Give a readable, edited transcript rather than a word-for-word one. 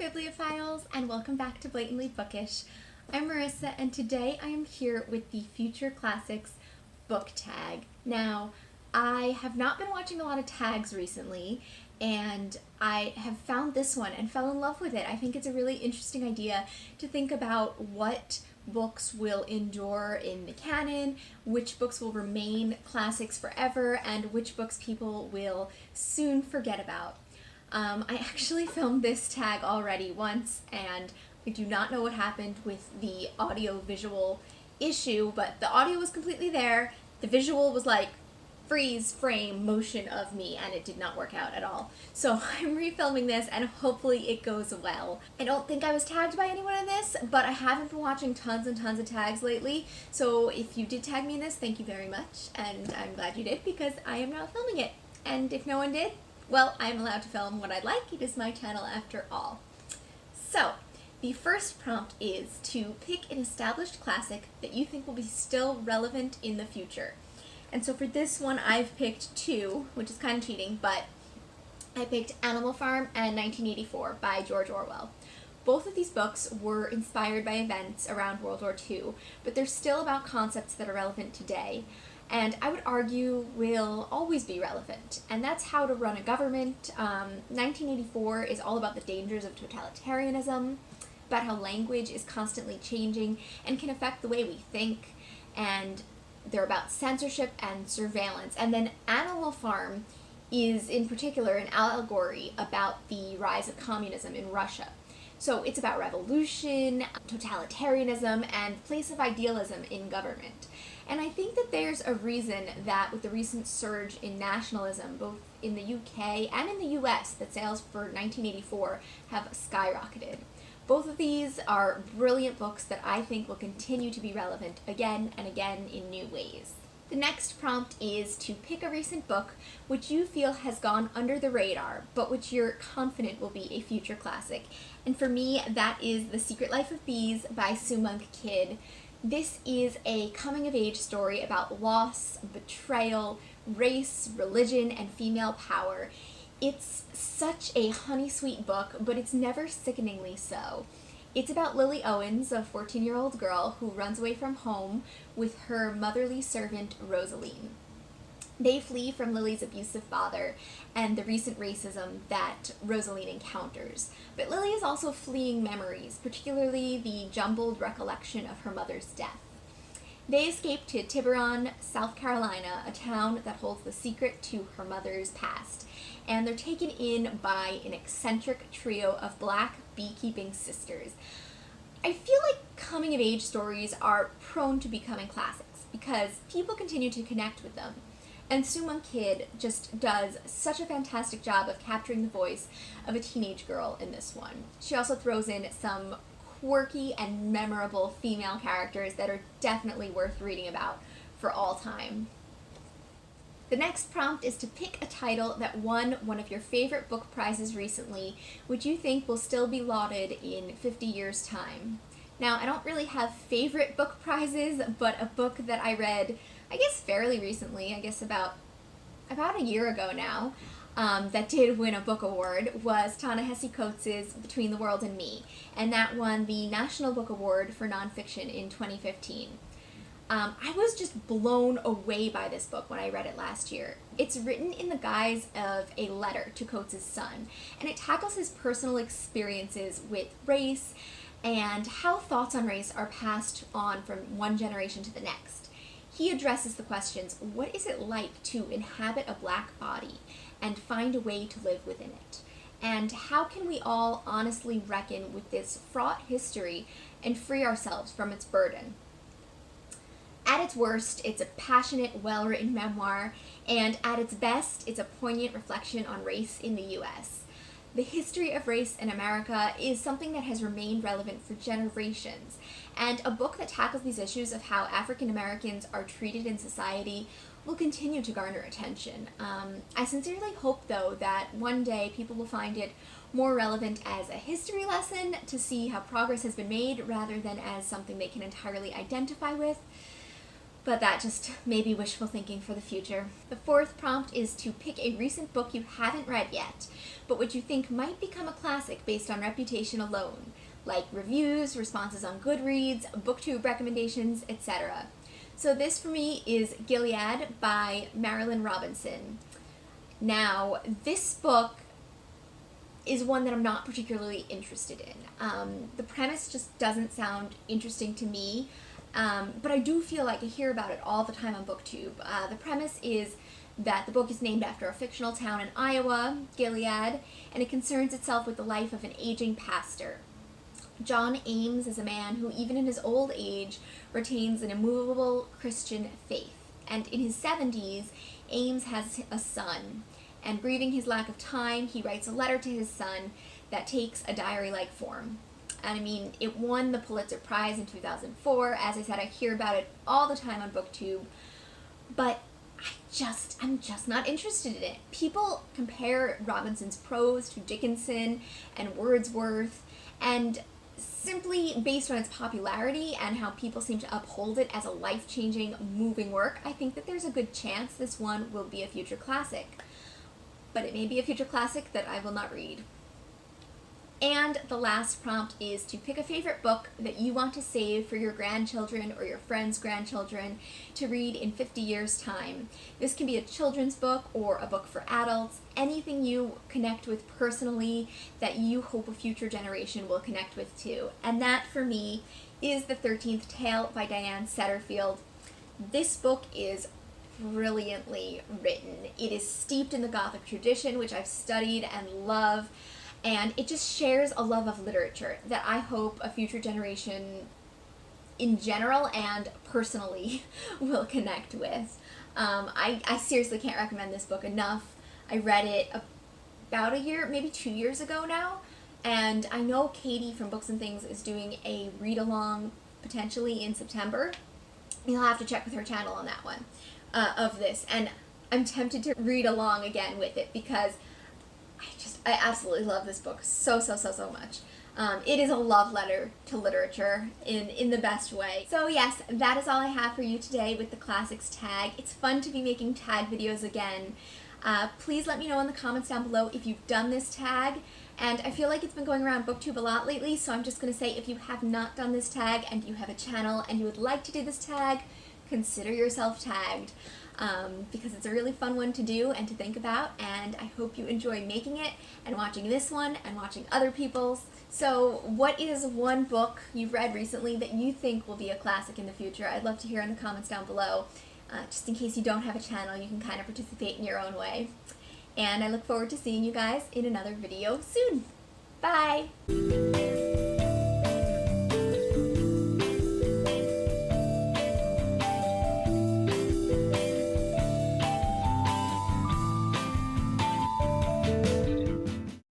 Bibliophiles, and welcome back to Blatantly Bookish. I'm Marissa, and today I am here with the Future Classics book tag. Now, I have not been watching a lot of tags recently, and I have found this one and fell in love with it. I think it's a really interesting idea to think about what books will endure in the canon, which books will remain classics forever, and which books people will soon forget about. I actually filmed this tag already once, and I do not know what happened with the audio-visual issue, but the audio was completely there. The visual was like freeze frame motion of me, and it did not work out at all. So I'm refilming this, and hopefully it goes well. I don't think I was tagged by anyone in this, but I haven't been watching tons and tons of tags lately, so if you did tag me in this, thank you very much, and I'm glad you did because I am now filming it. And if no one did, well, I'm allowed to film what I like. It is my channel after all. So, the first prompt is to pick an established classic that you think will be still relevant in the future. And so for this one, I've picked two, which is kind of cheating, but I picked Animal Farm and 1984 by George Orwell. Both of these books were inspired by events around World War II, but they're still about concepts that are relevant today, and I would argue will always be relevant. And that's how to run a government. 1984 is all about the dangers of totalitarianism, about how language is constantly changing and can affect the way we think, and they're about censorship and surveillance. And then Animal Farm is in particular an allegory about the rise of communism in Russia. So it's about revolution, totalitarianism, and the place of idealism in government. And I think that there's a reason that with the recent surge in nationalism, both in the UK and in the US, that sales for 1984 have skyrocketed. Both of these are brilliant books that I think will continue to be relevant again and again in new ways. The next prompt is to pick a recent book which you feel has gone under the radar, but which you're confident will be a future classic. And for me, that is The Secret Life of Bees by Sue Monk Kidd. This is a coming-of-age story about loss, betrayal, race, religion, and female power. It's such a honey-sweet book, but it's never sickeningly so. It's about Lily Owens, a 14-year-old girl who runs away from home with her motherly servant, Rosaline. They flee from Lily's abusive father and the recent racism that Rosaline encounters. But Lily is also fleeing memories, particularly the jumbled recollection of her mother's death. They escape to Tiburon, South Carolina, a town that holds the secret to her mother's past. And they're taken in by an eccentric trio of black beekeeping sisters. I feel like coming-of-age stories are prone to becoming classics because people continue to connect with them. And Sue Monk Kidd just does such a fantastic job of capturing the voice of a teenage girl in this one. She also throws in some quirky and memorable female characters that are definitely worth reading about for all time. The next prompt is to pick a title that won one of your favorite book prizes recently, which you think will still be lauded in 50 years' time. Now, I don't really have favorite book prizes, but a book that I read, I guess fairly recently, I guess about a year ago now, that did win a book award was Ta-Nehisi Coates' Between the World and Me, and that won the National Book Award for Nonfiction in 2015. I was just blown away by this book when I read it last year. It's written in the guise of a letter to Coates' son, and it tackles his personal experiences with race and how thoughts on race are passed on from one generation to the next. He addresses the questions, what is it like to inhabit a black body and find a way to live within it? And how can we all honestly reckon with this fraught history and free ourselves from its burden? At its worst, it's a passionate, well-written memoir, and at its best, it's a poignant reflection on race in the U.S. The history of race in America is something that has remained relevant for generations, and a book that tackles these issues of how African Americans are treated in society will continue to garner attention. I sincerely hope, though, that one day people will find it more relevant as a history lesson to see how progress has been made rather than as something they can entirely identify with. but that just may be wishful thinking for the future. The fourth prompt is to pick a recent book you haven't read yet, but which you think might become a classic based on reputation alone, like reviews, responses on GoodReads, booktube recommendations, etc. So this for me is Gilead by Marilynne Robinson. Now, this book is one that I'm not particularly interested in. The premise just doesn't sound interesting to me. But I do feel like I hear about it all the time on booktube. The premise is that the book is named after a fictional town in Iowa, Gilead, and it concerns itself with the life of an aging pastor. John Ames is a man who, even in his old age, retains an immovable Christian faith. And in his 70s, Ames has a son, and grieving his lack of time, he writes a letter to his son that takes a diary-like form. And I mean, it won the Pulitzer Prize in 2004. As I said, I hear about it all the time on booktube, but I'm just not interested in it. People compare Robinson's prose to Dickinson and Wordsworth, and simply based on its popularity and how people seem to uphold it as a life-changing, moving work, I think that there's a good chance this one will be a future classic. But it may be a future classic that I will not read. And the last prompt is to pick a favorite book that you want to save for your grandchildren or your friends' grandchildren to read in 50 years' time. This can be a children's book or a book for adults, anything you connect with personally that you hope a future generation will connect with too. And that, for me, is The 13th Tale by Diane Setterfield. This book is brilliantly written. It is steeped in the Gothic tradition, which I've studied and love. And it just shares a love of literature that I hope a future generation in general and personally will connect with. I seriously can't recommend this book enough. I read it about a year, maybe 2 years ago now, and I know Katie from Books and Things is doing a read-along potentially in September. You'll have to check with her channel on that one, of this. And I'm tempted to read along again with it because I absolutely love this book so much. It is a love letter to literature in the best way. So yes, that is all I have for you today with the classics tag. It's fun to be making tag videos again. Please let me know in the comments down below if you've done this tag. And I feel like it's been going around booktube a lot lately, so I'm just going to say if you have not done this tag and you have a channel and you would like to do this tag, consider yourself tagged. Because it's a really fun one to do and to think about, and I hope you enjoy making it and watching this one and watching other people's. So what is one book you've read recently that you think will be a classic in the future? I'd love to hear in the comments down below. Just in case you don't have a channel, you can kind of participate in your own way. And I look forward to seeing you guys in another video soon. Bye!